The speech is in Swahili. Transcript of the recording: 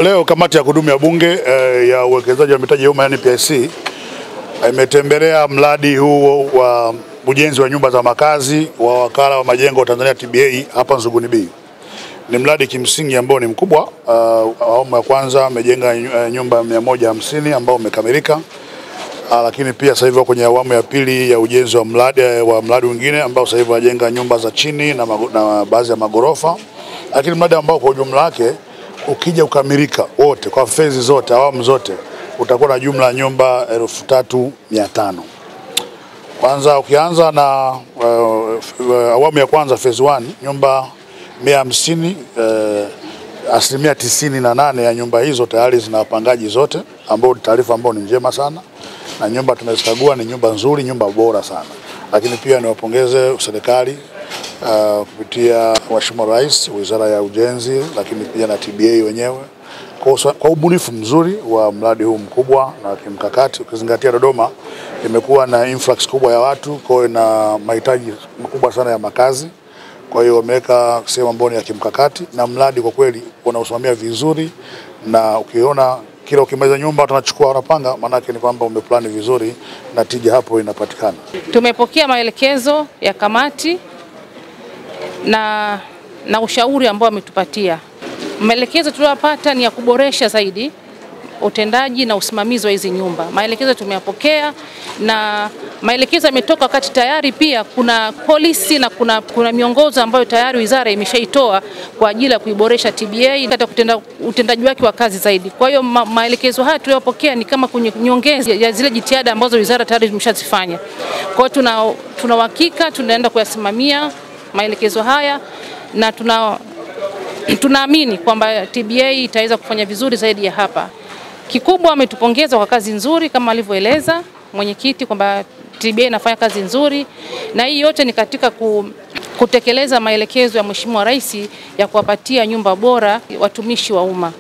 Leo kamati ya kudumu ya bunge ya uwekezaji wa mitaji ya umma yani PIC imetembelea mradi huu wa ujenzi wa nyumba za makazi wa wakala wa majengo Tanzania TBA hapa Nzuguni B. Ni mradi kimsingi ambao ni mkubwa. Awamu ya kwanza amejenga nyumba 150 ambao umekamilika. Lakini pia sasa hivi kwenye awamu ya pili ya ujenzi wa mradi mwingine ambao sasa hivi wajenga nyumba za chini na baadhi ya magorofa. Lakini mradi ambao kwa ujumla wake ukija ukamilika wote kwa phase zote, awamu zote, utakuwa na jumla ya nyumba 3500. Kwanza ukianza na awamu ya kwanza phase 1, nyumba 150, asilimia 98 ya nyumba hizo tayari zina wapangaji zote, ambao taarifa ambao ni njema sana, na nyumba tumezikagua ni nyumba nzuri, nyumba bora sana. Lakini pia niwapongeze serikali kupitia Mheshimiwa Rais, Wizara ya Ujenzi, lakini pia na TBA wenyewe kwa ubunifu mzuri wa mradi huu mkubwa na kimkakati, ukizingatia Dodoma imekuwa na influx kubwa ya watu, kwa hiyo na mahitaji makubwa sana ya makazi. Kwa hiyo wameweka sehemu ambayo ya kimkakati, na mradi kwa kweli unausimamia vizuri, na ukiona kila ukimaliza nyumba tunachukua wanapanga, maana yake ni kwamba umeplani vizuri na tija hapo inapatikana. Tumepokea maelekezo ya kamati na ushauri ambao ametupatia. Maelekezo tuliyopata ni ya kuboresha zaidi utendaji na usimamizi wa hizi nyumba. Maelekezo tumeyapokea, na maelekezo yametoka wakati tayari pia kuna policy na kuna miongozo ambayo tayari wizara imeshaitoa kwa ajili ya kuiboresha TBA hata utendaji wake wa kazi zaidi. Kwa hiyo maelekezo haya tuliyopokea ni kama nyongeza ya zile jitihada ambazo wizara tayari imeshazifanya. Kwa hiyo tuna uhakika tunaenda kuyasimamia maelekezo haya, na tunaamini kwamba TBA itaweza kufanya vizuri zaidi ya hapa. Kikubwa ametupongeza kwa kazi nzuri kama alivyoeleza mwenyekiti kwamba TBA inafanya kazi nzuri, na hii yote ni katika kutekeleza maelekezo ya Mheshimiwa Rais ya kuwapatia nyumba bora watumishi wa umma.